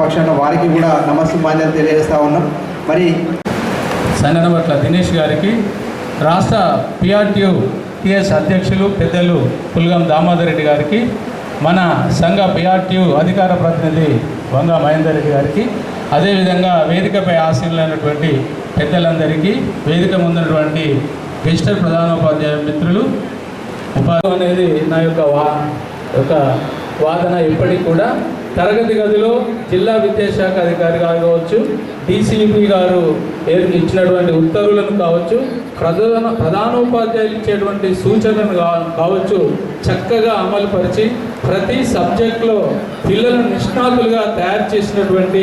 పక్షాన వారికి కూడా నమస్సుమాన్యాలు తెలియజేస్తూ ఉన్నాం. మరి సన్ననవట్ల దినేష్ గారికి, రాష్ట్ర పిఆర్టీయూ టిఎస్ అధ్యక్షులు పెద్దలు పుల్గం దామోదర్ రెడ్డి గారికి, మన సంఘ పిఆర్టీయూ అధికార ప్రతినిధి వంగ మహేందర్ రెడ్డి గారికి, అదేవిధంగా వేదికపై ఆసీనులైనటువంటి పెద్దలందరికీ, వేదిక ముందున్నటువంటి రిజిస్టర్ ప్రధానోపాధ్యాయ మిత్రులు, ఉపాధి అనేది నా యొక్క వాదన ఎప్పటికి కూడా తరగతి గదిలో జిల్లా విద్యాశాఖ అధికారి గారు కావచ్చు, డీసీపీ గారు ఇచ్చినటువంటి ఉత్తర్వులను కావచ్చు, ప్రధానోపాధ్యాయులు ఇచ్చేటువంటి సూచనలను కావచ్చు చక్కగా అమలుపరిచి ప్రతి సబ్జెక్టులో పిల్లలను నిష్ణాతులుగా తయారు చేసినటువంటి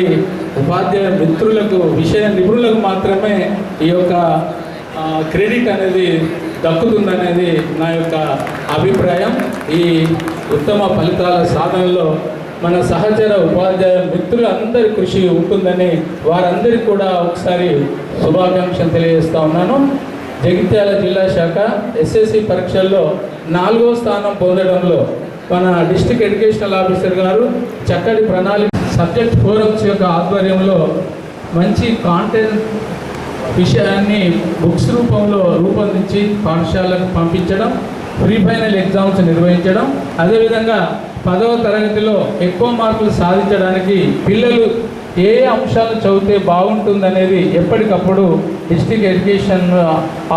ఉపాధ్యాయ మిత్రులకు, విషయ నిపుణులకు మాత్రమే ఈ యొక్క క్రెడిట్ అనేది దక్కుతుందనేది నా యొక్క అభిప్రాయం. ఈ ఉత్తమ ఫలితాల సాధనలో మన సహచర ఉపాధ్యాయ మిత్రులందరి కృషి ఉంటుందని వారందరికీ కూడా ఒకసారి శుభాకాంక్షలు తెలియజేస్తూ ఉన్నాను. జగిత్యాల జిల్లా శాఖ ఎస్ఎస్సి పరీక్షల్లో 4వ స్థానం పొందడంలో మన డిస్ట్రిక్ట్ ఎడ్యుకేషనల్ ఆఫీసర్ గారు చక్కటి ప్రణాళిక సబ్జెక్ట్ ఫోరమ్స్ యొక్క ఆధ్వర్యంలో మంచి కాంటెంట్ విషయాన్ని బుక్స్ రూపంలో రూపొందించి పాఠశాలకు పంపించడం, ప్రీ ఫైనల్ ఎగ్జామ్స్ నిర్వహించడం, అదేవిధంగా 10వ తరగతిలో ఎక్కువ మార్కులు సాధించడానికి పిల్లలు ఏ అంశాలు చదివితే బాగుంటుందనేది ఎప్పటికప్పుడు డిస్ట్రిక్ట్ ఎడ్యుకేషన్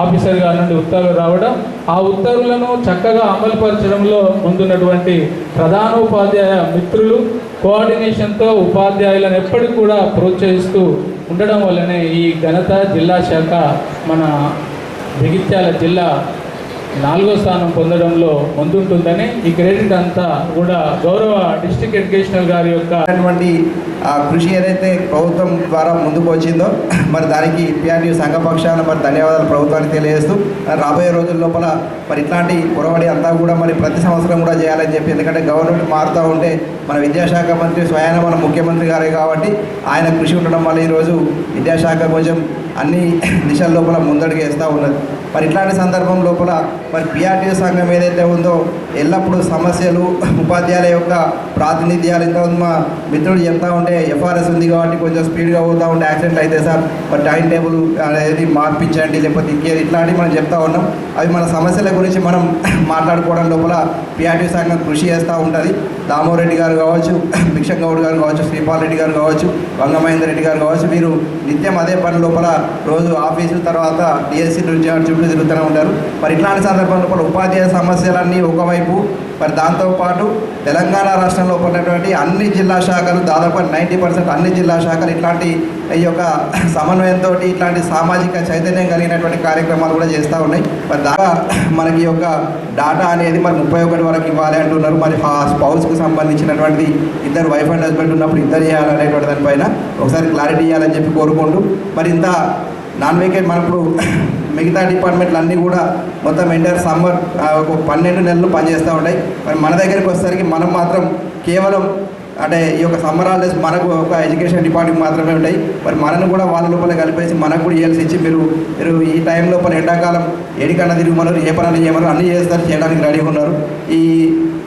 ఆఫీసర్ గారి నుండి ఉత్తర్వులు రావడం, ఆ ఉత్తర్వులను చక్కగా అమలుపరచడంలో ముందున్నటువంటి ప్రధానోపాధ్యాయ మిత్రులు కోఆర్డినేషన్తో ఉపాధ్యాయులను ఎప్పటికి కూడా ప్రోత్సహిస్తూ ఉండడం వల్లనే ఈ ఘనత జిల్లా శాఖ మన జగిత్యాల జిల్లా 4వ స్థానం పొందడంలో ముందుంటుందని, ఈ క్రెడిట్ అంతా కూడా గౌరవ డిస్ట్రిక్ట్ ఎడ్యుకేషనల్ గారి యొక్క కృషి ఏదైతే ప్రభుత్వం ద్వారా ముందుకు వచ్చిందో మరి దానికి పిఆర్టీయూ సంఘ పక్షాన మరి ధన్యవాదాలు ప్రభుత్వానికి తెలియజేస్తూ, రాబోయే రోజుల లోపల మరి ఇట్లాంటి పొరవడి అంతా కూడా మరి ప్రతి సంవత్సరం కూడా చేయాలని చెప్పి, ఎందుకంటే గవర్నమెంట్ మారుతూ ఉంటే మన విద్యాశాఖ మంత్రి స్వయాన మన ముఖ్యమంత్రి గారే కాబట్టి ఆయన కృషి ఉండడం వల్ల ఈరోజు విద్యాశాఖ కొంచెం అన్ని దిశల లోపల ముందడుగు వేస్తూ ఉన్నది. మరి ఇట్లాంటి సందర్భం లోపల మరి పిఆర్టీయూ సంఘం ఏదైతే ఉందో ఎల్లప్పుడూ సమస్యలు, ఉపాధ్యాయుల యొక్క ప్రాతినిధ్యాలు, ఇంతకుముందు మా మిత్రుడు చెప్తా ఉంటే ఎఫ్ఆర్ఎస్ ఉంది కాబట్టి కొంచెం స్పీడ్గా పోతూ ఉంటే యాక్సిడెంట్లు అయితే సార్ మరి టైం టేబుల్ అనేది మార్పించండి, లేకపోతే ఇంకేది ఇట్లాంటివి మనం చెప్తా ఉన్నాం. అవి మన సమస్యల గురించి మనం మాట్లాడుకోవడం లోపల పిఆర్టీయూ సంఘం కృషి చేస్తూ ఉంటుంది. దామోదర్ రెడ్డి గారు కావచ్చు, భిక్షం గౌడ్ గారు కావచ్చు, శ్రీపాల్ రెడ్డి గారు కావచ్చు, వంగ మహేందర్ రెడ్డి గారు కావచ్చు, వీరు నిత్యం అదే పని లోపల రోజు ఆఫీసు తర్వాత డిఎస్సి నుంచి చుట్టూ తిరుగుతూనే ఉంటారు. మరి ఇట్లాంటి సందర్భంలో కూడా ఉపాధ్యాయ సమస్యలన్నీ ఒకవైపు, మరి దాంతోపాటు తెలంగాణ రాష్ట్రంలో ఉన్నటువంటి అన్ని జిల్లా శాఖలు దాదాపు 90% అన్ని జిల్లా శాఖలు ఇట్లాంటి ఈ యొక్క సమన్వయంతో ఇట్లాంటి సామాజిక చైతన్యం కలిగినటువంటి కార్యక్రమాలు కూడా చేస్తూ ఉన్నాయి. మరి దాకా మనకి యొక్క డాటా అనేది మరి 31 వరకు ఇవ్వాలి అంటున్నారు. మరి స్పౌస్కి సంబంధించినటువంటి ఇద్దరు వైఫ్ అండ్ హస్బెండ్ ఉన్నప్పుడు ఇద్దరు చేయాలనేటువంటి దానిపైన ఒకసారి క్లారిటీ ఇవ్వాలని చెప్పి కోరుకుంటూ, మరి ఇంత నాన్ వెకేట్ మనప్పుడు మిగతా డిపార్ట్మెంట్లు అన్నీ కూడా మొత్తం ఎంటైర్ సమ్మర్ ఒక 12 నెలలు పనిచేస్తూ ఉంటాయి. మరి మన దగ్గరికి వచ్చేసరికి మనం మాత్రం కేవలం అంటే ఈ యొక్క సమ్మర్ హాలిడేస్ మనకు ఒక ఎడ్యుకేషన్ డిపార్ట్మెంట్ మాత్రమే ఉంటాయి. మరి మనను కూడా వాళ్ళ లోపల కలిపేసి మనకు కూడా ఇయల్సి ఇచ్చి మీరు ఈ టైం లోపల ఎండాకాలం ఏడికన్నా తిరుగుమన్నారు, ఏ పనులు చేయమన్నారు, అన్నీ చేస్తారు, చేయడానికి రెడీగా ఉన్నారు.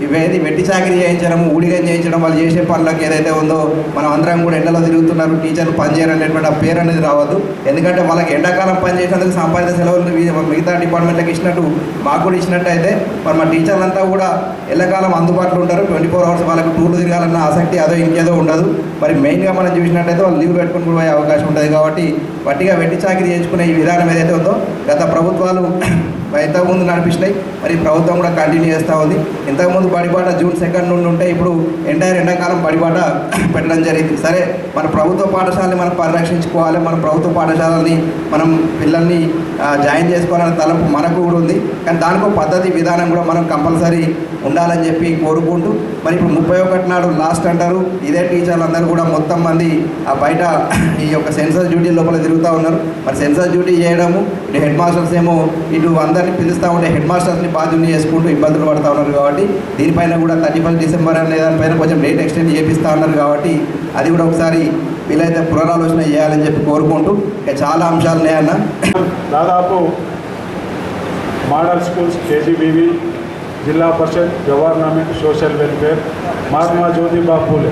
ఇవేది వెట్టి చాకరీ చేయించడం, ఊడిగా చేయించడం, వాళ్ళు చేసే పనులకు ఏదైతే ఉందో మనం అందరం కూడా ఎండలో తిరుగుతున్నారు, టీచర్లు పనిచేయాలనేటువంటి ఆ పేరు అనేది రావద్దు. ఎందుకంటే వాళ్ళకి ఎండాకాలం పనిచేసినందుకు సంపాదిత సెలవులు మిగతా డిపార్ట్మెంట్లకు ఇచ్చినట్టు మాకు కూడా ఇచ్చినట్టు అయితే మరి మా టీచర్లంతా కూడా ఎల్లకాలం అందుబాటులో ఉంటారు. 24 hours వాళ్ళకి టూర్లు తిరగాలన్న ఆసక్తి అదో ఇంకేదో ఉండదు. మరి మెయిన్గా మనం చూసినట్టయితే వాళ్ళు లీవ్ పెట్టుకుని కూడా పోయే అవకాశం ఉంటుంది. కాబట్టి వట్టిగా వెట్టి చాకరీ చేయించుకునే ఈ విధానం ఏదైతే ఉందో గత ప్రభుత్వాలు ఇంతకుముందు నడిపిస్తున్నాయి, మరి ప్రభుత్వం కూడా కంటిన్యూ చేస్తూ ఉంది. ఇంతకుముందు బడిబాట June 2 నుండి ఉంటే ఇప్పుడు ఎండాకాలం బడిబాట పెట్టడం జరిగింది. సరే, మన ప్రభుత్వ పాఠశాలని మనం పరిరక్షించుకోవాలి, మన ప్రభుత్వ పాఠశాలని మనం పిల్లల్ని జాయిన్ చేసుకోవాలనే తలంపు మనకు కూడా ఉంది. కానీ దానికో పద్ధతి విధానం కూడా మనం కంపల్సరీ ఉండాలని చెప్పి కోరుకుంటూ, మరి ఇప్పుడు 31 నాడు లాస్ట్ అంటారు. ఇదే టీచర్లు అందరూ కూడా మొత్తం మంది బయట ఈ యొక్క సెన్సస్ డ్యూటీ లోపల తిరుగుతూ ఉన్నారు. మరి సెన్సస్ డ్యూటీ చేయడము, ఇటు హెడ్ మాస్టర్స్ ఏమో ఇటు అందరినీ పిలుస్తూ ఉంటే హెడ్ మాస్టర్స్ని బాధ్యుని చేసుకుంటూ ఇబ్బందులు పడుతూ ఉన్నారు. కాబట్టి దీనిపైన కూడా 31 డిసెంబర్ అనే దానిపైన కొంచెం డేట్ ఎక్స్టెండ్ చేపిస్తూ ఉన్నారు. కాబట్టి అది కూడా ఒకసారి వీలైతే పునరాలోచన చేయాలని చెప్పి కోరుకుంటూ, చాలా అంశాలు ఉన్నాయన్న. దాదాపు model schools, KGBV, Zilla Parishad, government, social welfare, Mahatma Jyotiba Phule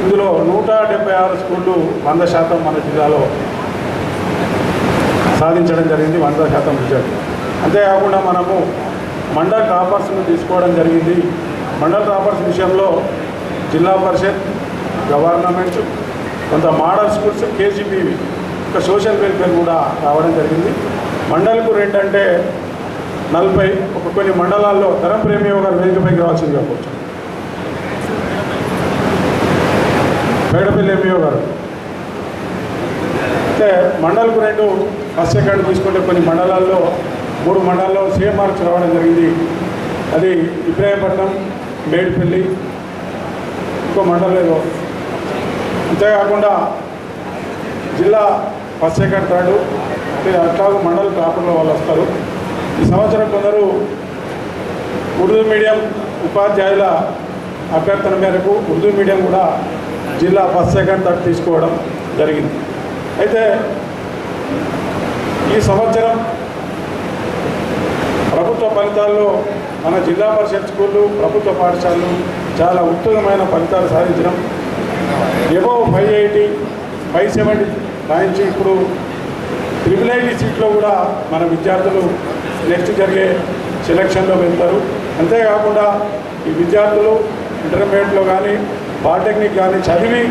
ఇందులో 176 స్కూళ్ళు 100% మన జిల్లాలో సాధించడం జరిగింది, 100% రిజల్ట్. అంతేకాకుండా మనము మండల్ టాపర్స్ను తీసుకోవడం జరిగింది. మండల్ టాపర్స్ విషయంలో జిల్లా పరిషత్, గవర్నమెంట్, కొంత మోడల్ స్కూల్స్, కేజీబీవి, ఒక సోషల్ వెల్ఫేర్ కూడా రావడం జరిగింది. మండల్కు 2 అంటే 40, కొన్ని మండలాల్లో ధరం ప్రేమియో గారు వేదికపైకి రావాల్సిందిగా కూర్చో. పేడపల్లి ఎంఈఓ గారు అంటే మండల్కు 2 ఫస్ట్ సెకండ్ తీసుకుంటే కొన్ని మండలాల్లో 3 మండలాల్లో సేమ్ మార్క్స్ రావడం జరిగింది. అది ఇబ్రాహీంపట్నం, మేడిపల్లి, ఇంకో మండలంలో. అంతేకాకుండా జిల్లా ఫస్ట్ సెకండ్ థర్డ్ అట్లాగూ మండల టాపర్లో వాళ్ళు వస్తారు. ఈ సంవత్సరం కొందరు ఉర్దూ మీడియం ఉపాధ్యాయుల అభ్యర్థన మేరకు ఉర్దూ మీడియం కూడా జిల్లా ఫస్ట్ సెకండ్ థర్డ్ తీసుకోవడం జరిగింది. అయితే ఈ సంవత్సరం ప్రభుత్వ ఫలితాల్లో మన జిల్లా పరిషత్ స్కూళ్ళు, ప్రభుత్వ పాఠశాలలు చాలా ఉత్తమమైన ఫలితాలు సాధించడం. ఎబోవ్ 580, 570 రాయించి ఇప్పుడు 888 సీట్లో కూడా మన విద్యార్థులు నెక్స్ట్ జరిగే సెలక్షన్లో వెళ్తారు. అంతేకాకుండా ఈ విద్యార్థులు ఇంటర్మీడియట్లో కానీ పాలిటెక్నిక్ కానీ చదివి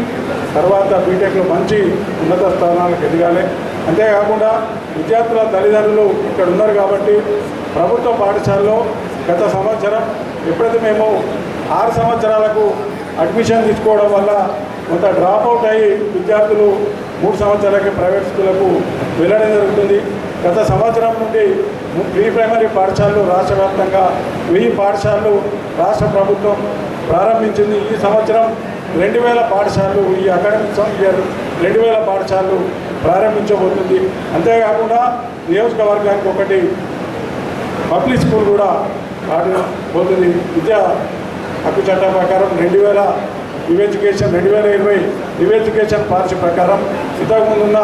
తర్వాత బీటెక్లో మంచి ఉన్నత స్థానాలకు ఎదగాలి. అంతేకాకుండా విద్యార్థుల తల్లిదండ్రులు ఇక్కడ ఉన్నారు కాబట్టి ప్రభుత్వ పాఠశాలలో గత సంవత్సరం ఎప్పుడైతే మేము 6 సంవత్సరాలకు అడ్మిషన్ తీసుకోవడం వల్ల కొంత డ్రాప్అవుట్ అయ్యి విద్యార్థులు 3 సంవత్సరాలకి ప్రైవేట్ స్కూళ్ళకు వెళ్ళడం జరుగుతుంది. గత సంవత్సరం నుండి ప్రీ ప్రైమరీ పాఠశాలలు రాష్ట్ర వ్యాప్తంగా 1000 పాఠశాలలు రాష్ట్ర ప్రభుత్వం ప్రారంభించింది. ఈ సంవత్సరం 2000 పాఠశాలలు, ఈ అకాడమిక్ ఇయర్ 2000 పాఠశాలలు ప్రారంభించబోతుంది. అంతేకాకుండా నియోజకవర్గానికి 1 పబ్లిక్ స్కూల్ కూడా పోతుంది. విద్యా హక్కు చట్టం ప్రకారం 2000 new education, 2020 new education policy ప్రకారం ఇంతకుముందున్న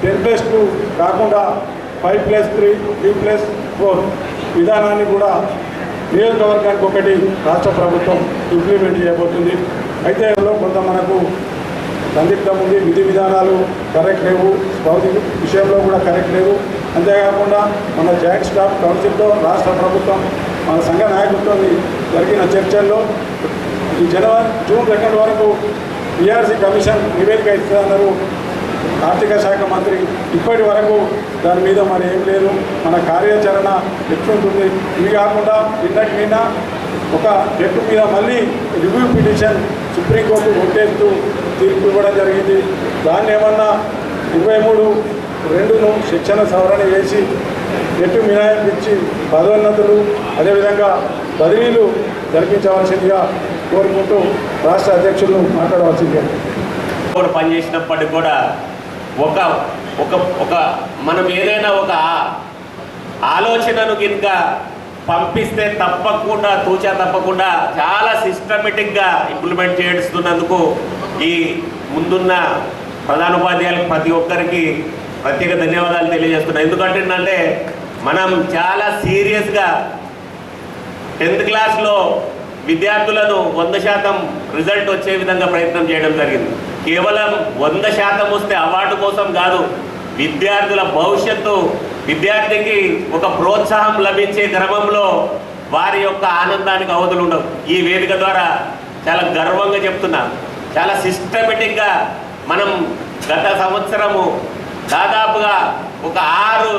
10+2 కాకుండా 5+3, 3+4 విధానాన్ని కూడా నియోజకవర్గానికి 1 రాష్ట్ర ప్రభుత్వం ఇంప్లిమెంట్ చేయబోతుంది. అయితే కొంత మనకు సందిగ్ధం ఉంది. విధి విధానాలు కరెక్ట్ లేవు, స్పౌజీ విషయంలో కూడా కరెక్ట్ లేవు. అంతేకాకుండా మన జాయింట్ స్టాఫ్ కౌన్సిల్తో రాష్ట్ర ప్రభుత్వం మన సంఘ నాయకులతో జరిగిన చర్చల్లో ఈ జూన్ 2 వరకు పిఆర్సీ కమిషన్ నివేదిక ఇస్తున్నారు ఆర్థిక శాఖ మంత్రి. ఇప్పటి వరకు దాని మీద మరి ఏం లేదు. మన కార్యాచరణ ఎట్లుంటుంది. ఇవి కాకుండా నిన్న ఒక జట్టు మీద మళ్ళీ రివ్యూ పిటిషన్ సుప్రీంకోర్టు కొట్టేస్తూ తీర్పు ఇవ్వడం జరిగింది. దాన్ని ఏమన్నా 23(2)ను శిక్షణ సవరణ చేసి జట్టు మినహాయింపు ఇచ్చి పదోన్నతులు అదేవిధంగా బదిలీలు జరిపించవలసిందిగా కోరుకుంటూ రాష్ట్ర అధ్యక్షులు మాట్లాడవలసిందిగా. పనిచేసినప్పటికి కూడా ఒక ఒక ఒక మనం ఏదైనా ఒక ఆలోచనను కనుక పంపిస్తే తప్పకుండా చాలా సిస్టమేటిక్గా ఇంప్లిమెంట్ చేస్తున్నందుకు ఈ ముందున్న ప్రధానోపాధ్యాయులకు ప్రతి ఒక్కరికి ప్రత్యేక ధన్యవాదాలు తెలియజేస్తున్నాను. ఎందుకంటే మనం చాలా సీరియస్గా 10th క్లాస్లో విద్యార్థులను 100% రిజల్ట్ వచ్చే విధంగా ప్రయత్నం చేయడం జరిగింది. కేవలం 100% వస్తే అవార్డు కోసం కాదు, విద్యార్థుల భవిష్యత్తు, విద్యార్థికి ఒక ప్రోత్సాహం లభించే క్రమంలో వారి యొక్క ఆనందానికి అవధులు ఉండవు. ఈ వేదిక ద్వారా చాలా గర్వంగా చెప్తున్నా, చాలా సిస్టమేటిక్గా మనం గత సంవత్సరము దాదాపుగా ఒక 6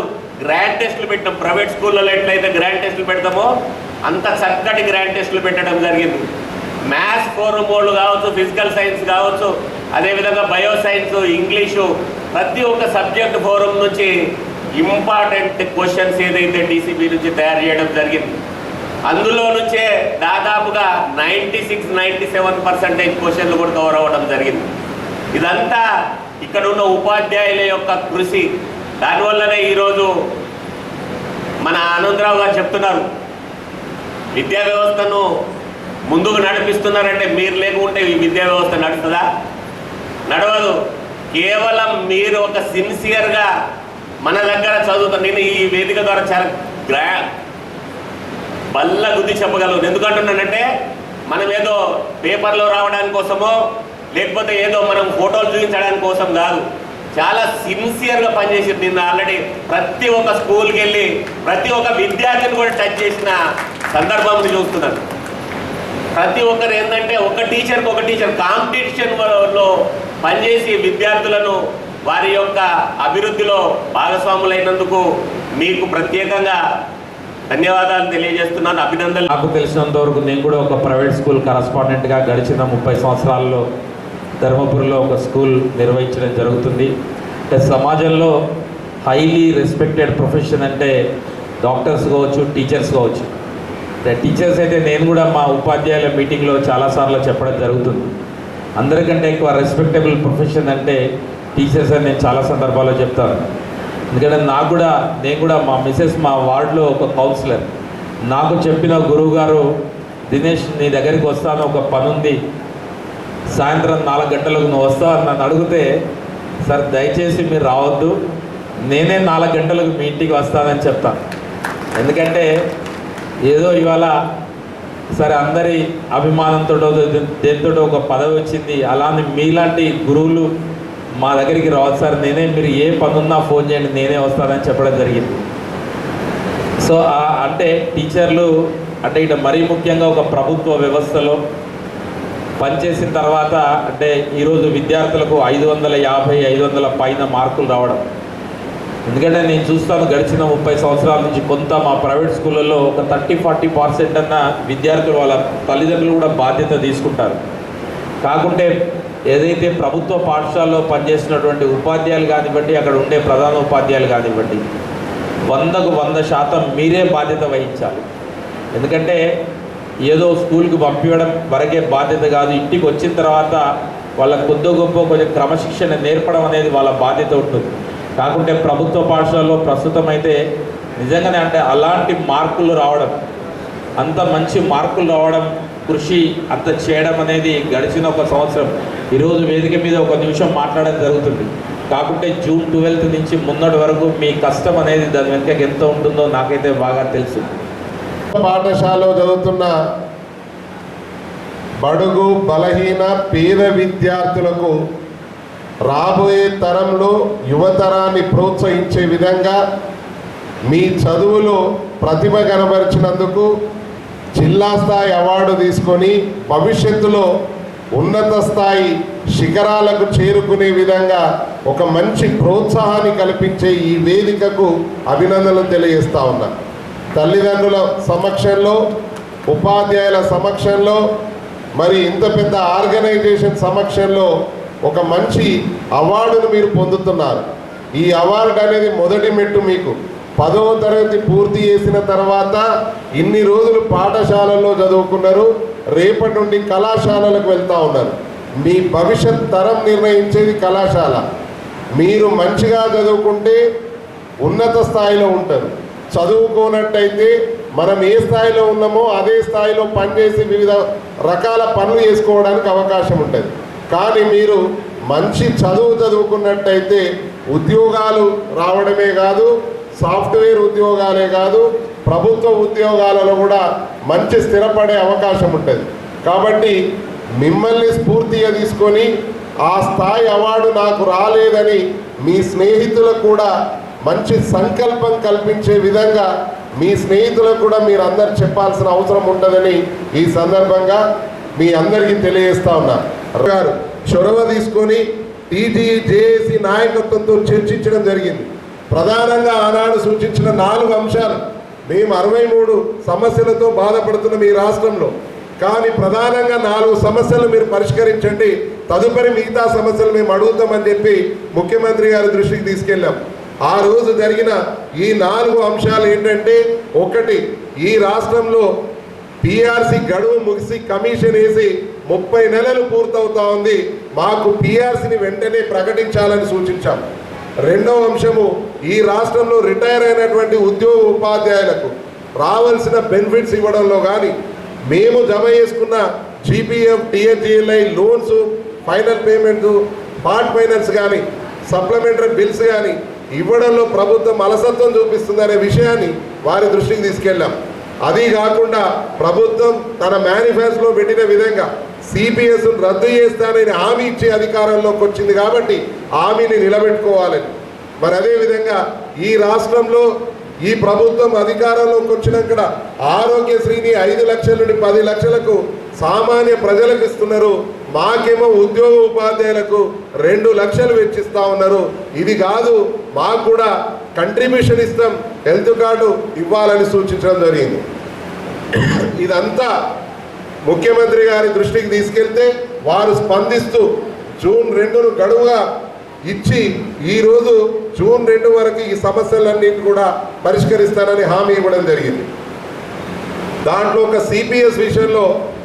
గ్రాండ్ టెస్టులు పెట్టాం. ప్రైవేట్ స్కూళ్ళలో ఎట్లయితే గ్రాండ్ టెస్టులు పెడతామో అంత చక్కటి గ్రాండ్ టెస్టులు పెట్టడం జరిగింది. మ్యాథ్స్ ఫోరం బోర్డు కావచ్చు, ఫిజికల్ సైన్స్ కావచ్చు, అదేవిధంగా బయో సైన్స్, ఇంగ్లీషు, ప్రతి ఒక్క సబ్జెక్ట్ ఫోరం నుంచి ఇంపార్టెంట్ క్వశ్చన్స్ ఏదైతే డీసీబీ నుంచి తయారు చేయడం జరిగింది. అందులో నుంచే దాదాపుగా 96-97% క్వశ్చన్లు కూడా కవర్ అవ్వడం జరిగింది. ఇదంతా ఇక్కడ ఉన్న ఉపాధ్యాయుల యొక్క కృషి. దానివల్లనే ఈరోజు మన ఆనందరావు గారు చెప్తున్నారు, విద్యా వ్యవస్థను ముందుకు నడిపిస్తున్నారంటే మీరు లేకుంటే ఈ విద్యా వ్యవస్థ నడుస్తుందా? నడవదు. కేవలం మీరు ఒక సిన్సియర్గా మన దగ్గర చదువుతాను. నేను ఈ వేదిక ద్వారా చాలా బల్ల గుద్ది చెప్పగలను. ఎందుకంటున్నానంటే మనం ఏదో పేపర్లో రావడానికి కోసమో లేకపోతే ఏదో మనం ఫోటోలు చూపించడానికి కోసం కాదు, చాలా సిన్సియర్గా పనిచేసింది. నిన్న ఆల్రెడీ ప్రతి ఒక్క స్కూల్కి వెళ్ళి ప్రతి ఒక్క విద్యార్థిని కూడా టచ్ చేసిన సందర్భం చూస్తున్నాను. ప్రతి ఒక్కరు ఏంటంటే ఒక టీచర్ కాంపిటీషన్లో పనిచేసి విద్యార్థులను వారి యొక్క అభివృద్ధిలో భాగస్వాములైనందుకు మీకు ప్రత్యేకంగా ధన్యవాదాలు తెలియజేస్తున్నాను, అభినందనలు. నాకు తెలిసినంత వరకు నేను కూడా ఒక ప్రైవేట్ స్కూల్ కరస్పాండెంట్గా గడిచిన 30 సంవత్సరాల్లో ధర్మపురిలో ఒక స్కూల్ నిర్వహించడం జరుగుతుంది. అంటే సమాజంలో హైలీ రెస్పెక్టెడ్ ప్రొఫెషన్ అంటే డాక్టర్స్ కావచ్చు, టీచర్స్ కావచ్చు. అంటే టీచర్స్ అయితే నేను కూడా మా ఉపాధ్యాయుల మీటింగ్లో చాలాసార్లు చెప్పడం జరుగుతుంది. అందరికంటే ఎక్కువ రెస్పెక్టబుల్ ప్రొఫెషన్ అంటే టీచర్స్ అని నేను చాలా సందర్భాల్లో చెప్తాను. ఎందుకంటే నేను కూడా మా మిసెస్ మా వార్డులో ఒక కౌన్సిలర్, నాకు చెప్పిన గురువు గారు, దినేష్ నీ దగ్గరికి వస్తాను, ఒక పని ఉంది, సాయంత్రం 4 గంటలకు నువ్వు వస్తావు అని నన్ను అడిగితే, సార్ దయచేసి మీరు రావద్దు, నేనే 4 గంటలకు మీ ఇంటికి వస్తానని చెప్తాను. ఎందుకంటే ఏదో ఇవాళ సరే అందరి అభిమానంతో దేంతో ఒక పదవి వచ్చింది, అలానే మీలాంటి గురువులు మా దగ్గరికి రావచ్చు సార్, మీరు ఏ పని ఉన్నా ఫోన్ చేయండి, నేనే వస్తానని చెప్పడం జరిగింది. సో అంటే టీచర్లు అంటే ఇటు మరీ ముఖ్యంగా ఒక ప్రభుత్వ వ్యవస్థలో పనిచేసిన తర్వాత అంటే ఈరోజు విద్యార్థులకు 550, 500 పైన మార్కులు రావడం. ఎందుకంటే నేను చూస్తాను గడిచిన 30 సంవత్సరాల నుంచి కొంత మా ప్రైవేట్ స్కూళ్ళల్లో ఒక 30-40% అన్న విద్యార్థులు వాళ్ళ తల్లిదండ్రులు కూడా బాధ్యత తీసుకుంటారు. కాకుంటే ఏదైతే ప్రభుత్వ పాఠశాలలో పనిచేసినటువంటి ఉపాధ్యాయులు కానివ్వండి, అక్కడ ఉండే ప్రధాన ఉపాధ్యాయులు కానివ్వండి, 100కు 100% మీరే బాధ్యత వహించాలి. ఎందుకంటే ఏదో స్కూల్కి పంపించడం వరకే బాధ్యత కాదు, ఇంటికి వచ్చిన తర్వాత వాళ్ళ కొద్ది గొప్ప కొంచెం క్రమశిక్షణ నేర్పడం అనేది వాళ్ళ బాధ్యత ఉంటుంది. కాకుంటే ప్రభుత్వ పాఠశాలలో ప్రస్తుతం అయితే నిజంగానే అంటే అలాంటి మార్కులు రావడం, అంత మంచి మార్కులు రావడం, కృషి అంత చేయడం అనేది గడిచిన ఒక సంవత్సరం ఈరోజు వేదిక మీద ఒక నిమిషం మాట్లాడడం జరుగుతుంది. కాకుంటే June 12th నుంచి మొన్నటి వరకు మీ కష్టం అనేది దాని వెనుక ఎంత ఉంటుందో నాకైతే బాగా తెలుసు. పాఠశాలలో చదువుతున్న బడుగు బలహీన పేద విద్యార్థులకు రాబోయే తరంలో యువతరాన్ని ప్రోత్సహించే విధంగా మీ చదువులో ప్రతిభ కనబరిచినందుకు జిల్లా స్థాయి అవార్డు తీసుకొని భవిష్యత్తులో ఉన్నత స్థాయి శిఖరాలకు చేరుకునే విధంగా ఒక మంచి ప్రోత్సాహాన్ని కల్పించే ఈ వేదికకు అభినందనలు తెలియజేస్తా ఉన్నా. తల్లిదండ్రుల సమక్షంలో, ఉపాధ్యాయుల సమక్షంలో, మరి ఇంత పెద్ద ఆర్గనైజేషన్ సమక్షంలో ఒక మంచి అవార్డును మీరు పొందుతున్నారు. ఈ అవార్డు అనేది మొదటి మెట్టు. మీకు 10వ తరగతి పూర్తి చేసిన తర్వాత ఇన్ని రోజులు పాఠశాలల్లో చదువుకున్నారు, రేపటి నుండి కళాశాలలకు వెళ్తూ ఉన్నారు. మీ భవిష్యత్ తరం నిర్ణయించేది కళాశాల. మీరు మంచిగా చదువుకుంటే ఉన్నత స్థాయిలో ఉంటారు, చదువుకోనట్టయితే మనం ఏ స్థాయిలో ఉన్నామో అదే స్థాయిలో పనిచేసి వివిధ రకాల పనులు చేసుకోవడానికి అవకాశం ఉంటుంది. కానీ మీరు మంచి చదువుకున్నట్టయితే ఉద్యోగాలు రావడమే కాదు, సాఫ్ట్వేర్ ఉద్యోగాలే కాదు, ప్రభుత్వ ఉద్యోగాలలో కూడా మంచి స్థిరపడే అవకాశం ఉంటుంది. కాబట్టి మిమ్మల్ని స్ఫూర్తిగా తీసుకొని ఆ స్థాయి అవార్డు నాకు రాలేదని మీ స్నేహితులకు కూడా మంచి సంకల్పం కల్పించే విధంగా మీ స్నేహితులకు కూడా మీరు అందరు చెప్పాల్సిన అవసరం ఉంటుందని ఈ సందర్భంగా మీ అందరికీ తెలియజేస్తా ఉన్నా. గారు చొరవ తీసుకొని TGJAC నాయకత్వంతో చర్చించడం జరిగింది. ప్రధానంగా ఆనాడు సూచించిన 4 అంశాలు. మేము 63 సమస్యలతో బాధపడుతున్నాం ఈ రాష్ట్రంలో, కానీ ప్రధానంగా 4 సమస్యలు మీరు పరిష్కరించండి, తదుపరి మిగతా సమస్యలు మేము అడుగుతామని చెప్పి ముఖ్యమంత్రి గారి దృష్టికి తీసుకెళ్ళాం. ఆ రోజు జరిగిన ఈ 4 అంశాలు ఏంటంటే, 1, ఈ రాష్ట్రంలో PRC గడువు ముగిసి కమిషన్ వేసి 30 నెలలు పూర్తవుతా ఉంది, మాకు PRCని వెంటనే ప్రకటించాలని సూచించాం. 2వ అంశము, ఈ రాష్ట్రంలో రిటైర్ అయినటువంటి ఉద్యోగ ఉపాధ్యాయులకు రావాల్సిన బెనిఫిట్స్ ఇవ్వడంలో కానీ, మేము జమ చేసుకున్న GPF THGLI loans final payments, part finance కానీ, సప్లిమెంటరీ బిల్స్ కానీ ఇవ్వడంలో ప్రభుత్వం అలసత్వం చూపిస్తుందనే విషయాన్ని వారి దృష్టికి తీసుకెళ్ళాం. అది కాకుండా ప్రభుత్వం తన మేనిఫెస్టోలో పెట్టిన విధంగా సిపిఎస్ను రద్దు చేస్తానని హామీ ఇచ్చే అధికారంలోకి వచ్చింది కాబట్టి హామీని నిలబెట్టుకోవాలని. మరి అదేవిధంగా ఈ రాష్ట్రంలో ఈ ప్రభుత్వం అధికారంలోకి వచ్చినాక ఆరోగ్యశ్రీని 5 లక్షల నుండి 10 లక్షలకు సామాన్య ప్రజలకు ఇస్తున్నారు. మాకేమో ఉద్యోగ ఉపాధ్యాయులకు 2 లక్షలు వెచ్చిస్తూ ఉన్నారు. ఇది కాదు, మాకు కూడా కంట్రిబ్యూషన్ ఇస్తాం, హెల్త్ కార్డు ఇవ్వాలని సూచించడం జరిగింది. ఇదంతా ముఖ్యమంత్రి గారి దృష్టికి తీసుకెళ్తే వారు స్పందిస్తూ జూన్ 2ను గడువుగా ఇచ్చి ఈరోజు జూన్ 2 వరకు ఈ సమస్యలన్నింటినీ కూడా పరిష్కరిస్తానని హామీ ఇవ్వడం జరిగింది. దాంట్లో ఒక సిపిఎస్ విషయంలో